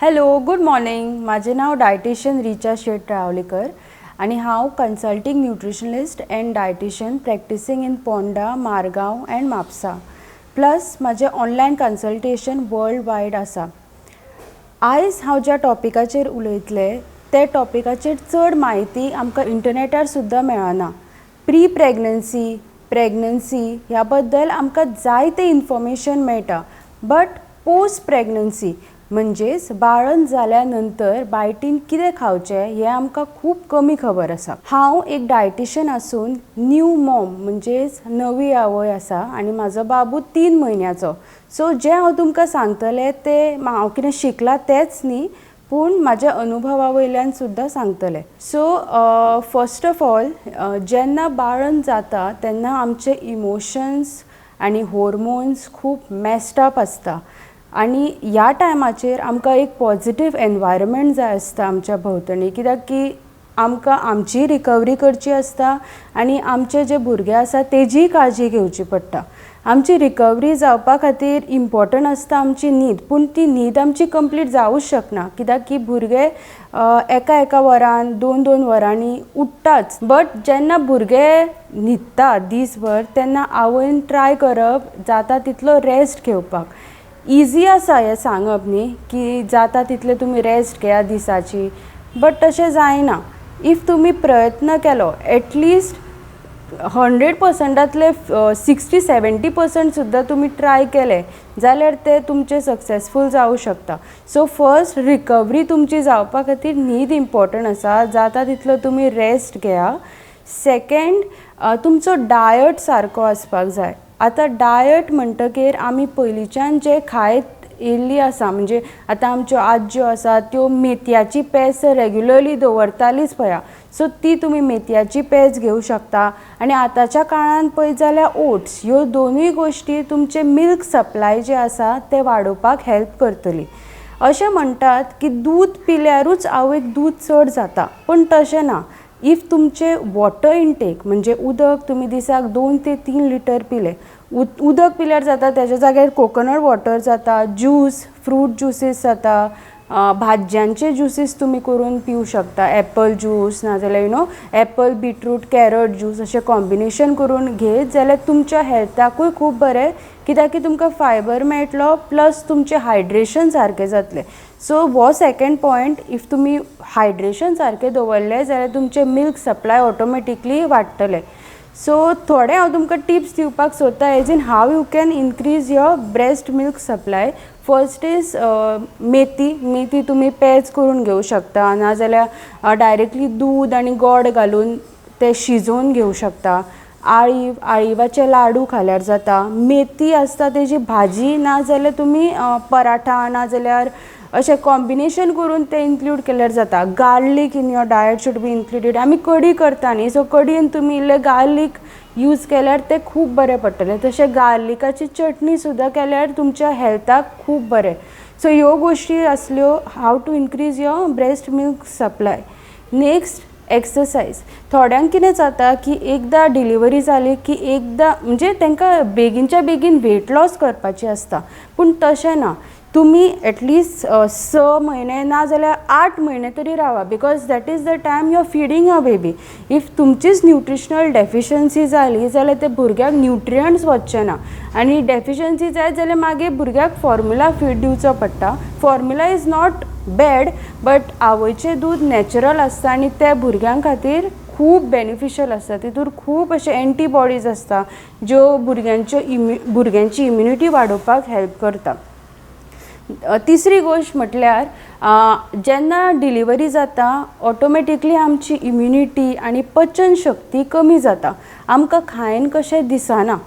Hello, good morning. माझे नाव dietitian Richa शेट रावलेकर आणि हांव consulting nutritionist and dietitian practising in Ponda, Margao and Mapusa. Plus माझे ऑनलायन कन्सल्टेशन वर्ल्ड वायड आसा. आयज हांव ज्या टॉपिकाचेर उलयतले ते टॉपिकाचेर चड म्हायती आमकां इंटरनेटार सुद्दां मेळना. प्री प्रेग्नन्सी, प्रेग्नन्सी ह्या बद्दल आमकां जायते इन्फॉर्मेशन मेळटा. बट पोस्ट प्रेग्नन्सी म्हणजेच बाळंत जाल्या नंतर बायटीन कितें खावचें हें आमकां खूब कमी खबर आसा. हांव एक डायटिशियन आसून न्यू मॉम म्हणजेच नवी आवय आसा आणि म्हाजो बाबू 3 म्हयन्याचो. सो जें हांव तुमकां सांगतलें तें हांव कितें शिकलां तेंच न्ही, पूण म्हाज्या अनुभवा वयल्यान सुद्दां सांगतलें. सो फर्स्ट ऑफ ऑल जेन्ना बाळंत जाता तेन्ना आमचे इमोशन्स आनी हॉर्मोन्स खूब मेस्ड अप आसता आनी ह्या टायमाचेर आमकां एक पॉझिटीव एनवायरमेंट जाय आसता आमच्या भोंवतणी, कित्याक की आमकां आमची रिकवरी करची आसता आनी आमचे जे भुरगे आसा तेजीय काळजी घेवची पडटा. आमची रिकवरी जावपा खातीर इम्पॉर्टंट आसता आमची न्हीद, पूण ती न्हीद आमची कंप्लीट जावूच शकना, कित्याक की भुरगे एका वरान 2-2 वरांनी उठ्ठाच. बट जेन्ना भुरगे न्हिदता दीसभर तेन्ना आवयन ट्राय करप जाता तितलो रेस्ट घेवपाक. इजी आसा हें सांगप न्ही की जाता तितले तुमी रेस्ट घेया दिसाची, बट तशें जायना. इफ तुमी प्रयत्न केलो एटलिस्ट 100%तले 60-70% सुद्दां तुमी ट्राय केले जाल्यार ते तुमचे सक्सेसफूल जावं शकता. सो फर्स्ट रिकवरी तुमची जावपा खातीर न्हीद इम्पॉर्टंट आसा, जाता तितलो तुमी रेस्ट घेया. सेकेंड, तुमचो डायट सारको आसपाक जाय. आतां डायट म्हणटकीर आमी पयलींच्यान जे खायत येयल्ली आसा, म्हणजे आतां आमच्यो आज्यो आसा त्यो मेथयाची पेज रेग्युलरली दवरतालीच पळया. सो ती तुमी मेथयाची पेज घेवं शकता. आनी आतांच्या काळान पळयत जाल्यार ओट्स, ह्यो दोनूय गोश्टी तुमचे मिल्क सप्लाय जे आसा ते वाडोवपाक हेल्प करतली. अशें म्हणटात की दूद पिल्यारूच आवयक दूद चड जाता, पूण तशें ना. इफ तुमचे वॉटर इनटेक म्हणजे उदक तुमी दिसाक 2 ते 3 लिटर पिले, उदक पिल्यार जाता, तेज्या जाग्यार कोकोनट वॉटर जाता, ज्यूस, फ्रूट ज्युसीस जाता, भाज्यांचे ज्युसीस तुमी करून पिवं शकता. एप्पल ज्यूस नाजाल्यार एप्पल, बीटरूट, कॅरट ज्यूस अशें कॉम्बिनेशन करून घेत जाल्यार तुमच्या हेल्थाकूय खूब बरें, कित्याक की तुमकां फायबर मेळटलो प्लस तुमचें हायड्रेशन सारकें जातलें. सो हो सेकेंड पॉयंट, इफ तुमी हायड्रेशन सारकें दवरलें जाल्यार तुमचें मिल्क सप्लाय ऑटोमॅटिकली वाडटलें. सो थोडे हांव तुमकां टिप्स दिवपाक सोदता as in how you can increase your breast milk supply. First is मेथी तुमी पेज करून घेवं शकता, नाजाल्यार डायरेक्टली दूद आनी गोड घालून ते शिजोवन घेवं शकता. आळीवाचे लाडू खाल्यार जाता. मेथी आसता तेजी भाजी, नाजाल्यार तुमी पराठा नाजाल्यार अशें कॉम्बिनेशन करून ते इन्क्लूड केल्यार जाता. Garlic in your diet should be included. आमी कडी करता न्ही, सो कडयेन तुमी इल्लें गार्लीक यूज केल्यार तें खूब बरें पडटलें. तशें गार्लिकाची चटणी सुद्दां केल्यार तुमच्या हेल्थाक खूब बरें. सो ह्यो गोश्टी आसल्यो how to increase your breast milk supply. Next, exercise. थोड्यांक कितें जाता की एकदां डिलिव्हरी जाली की एकदां म्हणजे तांकां बेगीनच्या बेगीन वेट लॉस करपाची आसता, पूण तशें ना. तुमी एटलिस्ट 6 म्हयने नाजाल्यार 8 म्हयने तरी रावा, because that is the time you are feeding a baby. If तुमचीच न्यूट्रिशनल डेफिशियन्सी जाली जाल्यार ते भुरग्याक न्यूट्रियंट्स वचचे ना, आनी डेफिशियन्सी जाय जाल्यार मागीर भुरग्याक फॉर्म्युला फीड दिवचो पडटा. Formula is not bad, but आवयचें दूद नॅचरल आसता आनी ते भुरग्यां खातीर खूब बेनिफिशियल आसता. तितूर खूब अशे एंटीबॉडीज आसता ज्यो भुरग्यांची इम्युनिटी वाडोवपाक हेल्प करता. तिसरी गोश्ट म्हटल्यार जेन्ना डिलिव्हरी जाता ऑटोमॅटिकली आमची इम्युनिटी आनी पचन शक्ती कमी जाता, आमकां खायन कशें दिसना.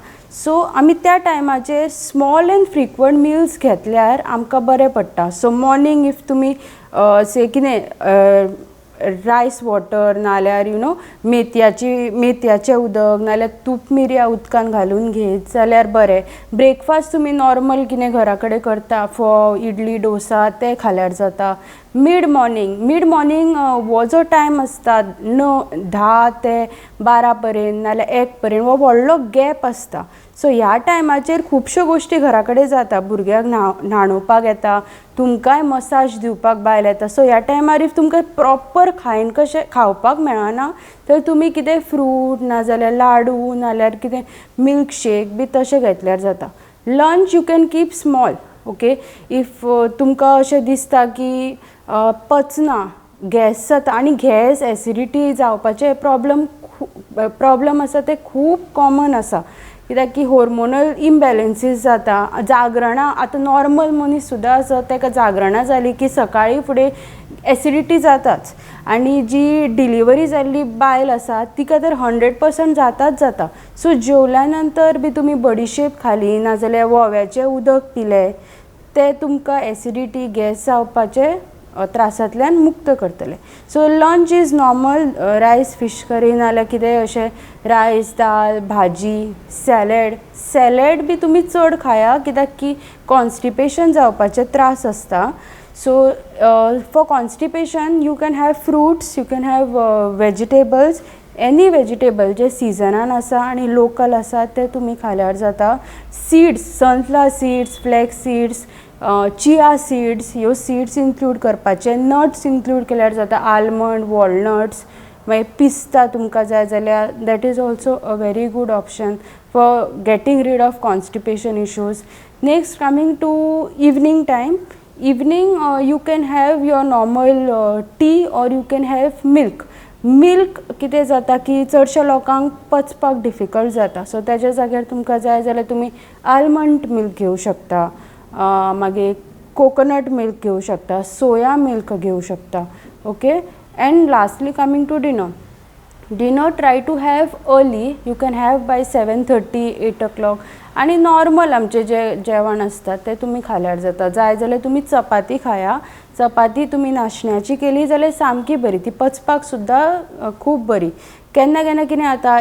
सो आमी त्या टायमाचेर स्मॉल एंड फ्रिक्वंट मिल्स घेतल्यार आमकां बरें पडटा. सो मॉर्निंग इफ तुमी से कितें रायस वॉटर नाल्यार मेथयाचें उदक नाल्यार तूप मिरयां उदकान घालून घेत जाल्यार बरें. ब्रेकफास्ट तुमी नॉर्मल कितें घरा कडेन करता, फोव, इडली, डोसा ते खाल्यार जाता. मिड मॉर्निंग हो जो टायम आसता 10 ते 12 पर्यंत नाल्यार 1 पर्यंत हो व्हडलो गॅप आसता. सो ह्या टायमाचेर खुबश्यो गोश्टी घरा कडेन जाता, भुरग्याक न्हाणोवपाक येता, तुमकांय मसाज दिवपाक बायल येता. सो ह्या टायमार इफ तुमकां प्रॉपर खायन कशें खावपाक मेळना तर तुमी कितें फ्रूट नाजाल्यार लाडू नाल्यार कितें मिल्कशेक बी तशें घेतल्यार जाता. Lunch you can keep small. Okay, if तुमकां अशें दिसता की पचना, गॅस जाता, आनी गॅस एसिडिटी जावपाचे प्रॉब्लम आसा ते खूब कॉमन आसा, कित्याक की हॉर्मोनल इम्बॅलन्सीस जाता. जागरणां आतां नॉर्मल मनीस सुद्दां आसा ताका जागरणां जाली की सकाळी फुडें एसिडिटी जाताच, आनी जी डिलिव्हरी जाल्ली बायल आसा तिका तर 100% जाता. सो जेवल्या नंतर बी तुमी बडिशेप खाली नाजाल्यार वोव्याचें उदक पिलें ते तुमकां एसिडिटी गॅस जावपाचे त्रासांतल्यान मुक्त करतले. सो लंच इज नॉर्मल रायस फीश करी नाल्यार कितें अशें रायस दाल भाजी सॅलड बी तुमी चड खाया, कित्याक की कॉन्स्टिपेशन जावपाचे त्रास आसता. So for constipation you can have fruits, you can have vegetables, any vegetable जे सिजनान आसा आनी लोकल आसा ते तुमी खाल्यार जाता. Seeds, sunflower seeds, flax seeds, chia seeds, ह्यो सीड्स इन्क्लूड करपाचे. नट्स इन्क्लूड केल्यार जाता, आलमंड, वॉलनट्स, मागीर पिस्ता तुमकां जाय जाल्यार that is also a very good option for getting rid of constipation issues. Next coming to evening time. Evening you can have your normal tea or you can have milk कितें जाता की चडशा लोकांक पचपाक डिफिकल्ट जाता, so तेज्या जाग्यार तुमकां जाय जाल्यार तुमी आलमंड मिल्क घेवं शकता, मागीर कोकोनट मिल्क घेवं शकता, सोया मिल्क घेवं शकता. Okay, and lastly coming to dinner try to have early. You can have by 7:30, 8 o'clock, आनी नॉर्मल आमचें जें जेवण आसता तें तुमी खाल्यार जाता. जाय जाल्यार तुमी चपाती खाया. चपाती तुमी नाशण्याची केली जाल्यार सामकी बरी, ती पचपाक सुद्दां खूब बरी. केन्ना केन्ना कितें जाता,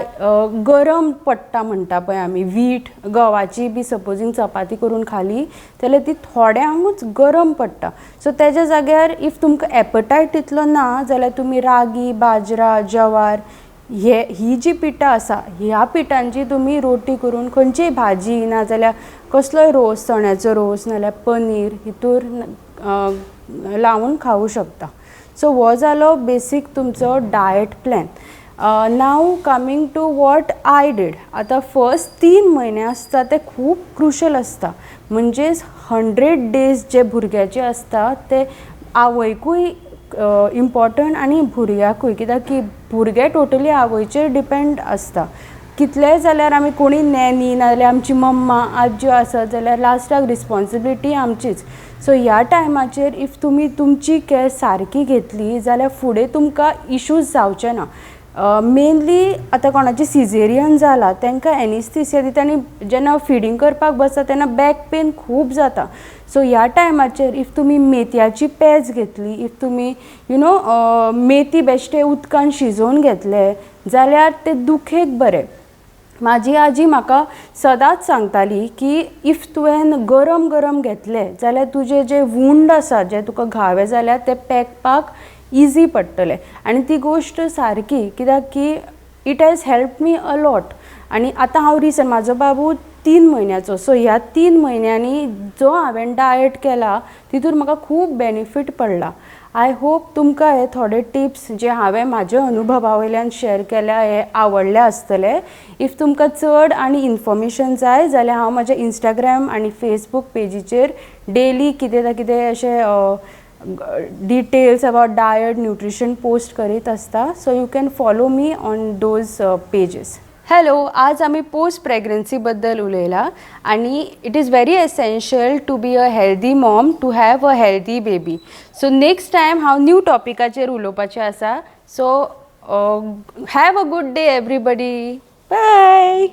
गरम पडटा म्हणटा पळय आमी, वीट गवाची बी सपोजींग चपाती करून खाली जाल्यार ती थोड्यांकूच गरम पडटा. सो तेज्या जाग्यार इफ तुमकां एपटायट तितलो ना जाल्यार तुमी रागी, बाजरा, जवार ही जी पिठां आसा ह्या पिठांची तुमी रोटी करून खंयचीय भाजी नाजाल्यार कसलोय रोस, चण्याचो रोस नाल्यार पनीर हितूर लावून खावं शकता. सो हो जालो बेसीक तुमचो diet plan. Now coming to what I did. आतां फर्स्ट 3 म्हयने आसता ते खूब क्रुशल आसता, म्हणजेच 100 days जे भुरग्याचे आसता ते आवयकूय इम्पॉर्टंट आनी भुरग्याकूय, कित्याक की भुरगे टोटली आवयचेर डिपेंड आसता. कितलेंय जाल्यार आमी कोणी नॅनी नाजाल्यार आमची मम्मा आज्यो आसत जाल्यार लास्टाक रिस्पॉन्सिबिलिटी आमचीच. सो ह्या टायमाचेर इफ तुमी तुमची कॅर सारकी घेतली जाल्यार फुडें तुमकां इश्यूज जावचे ना. मेनली आतां कोणाचें सिझेरियन जाला तांकां एनिस्थेसिया दिता आनी जेन्ना फिडींग करपाक बसता तेन्ना बॅक पेन खूब जाता. सो ह्या टायमाचेर इफ तुमी मेथयाची पेज घेतली, इफ तुमी मेथी बेश्टे उदकान शिजोवन घेतले जाल्यार ते दुखेक बरें. म्हाजी आजी म्हाका सदांच सांगताली की इफ तुवें गरम गरम घेतले जाल्यार तुजे जे वूंड आसा, जे तुका घावे जाल्यार ते पेकपाक इजी पडटले. आनी ती गोश्ट सारकी, कित्याक की it has help me a lot. आनी आतां हांव रिसंट म्हाजो बाबू 3 म्हयन्याचो, सो ह्या 3 म्हयन्यांनी जो हांवें डायट केला तितूर म्हाका खूब बेनिफीट पडला. आय होप तुमकां हे थोडे टिप्स जे हांवें म्हाज्या अनुभवा वयल्यान शेअर केल्या हे आवडले आसतले. इफ तुमकां चड आनी इन्फॉर्मेशन जाय जाल्यार हांव म्हाज्या इंस्टाग्राम आनी फेसबूक पेजीचेर डेली कितें ना कितें अशें details about diet nutrition post करीत आसता. So you can follow me on those pages. Hello, आज आमी पोस्ट प्रेग्नन्सी बद्दल उलयला आनी it is very essential to be a healthy mom to have a healthy baby. So next time हांव new टॉपिकाचेर उलोवपाचें आसा. So have a good day everybody. Bye.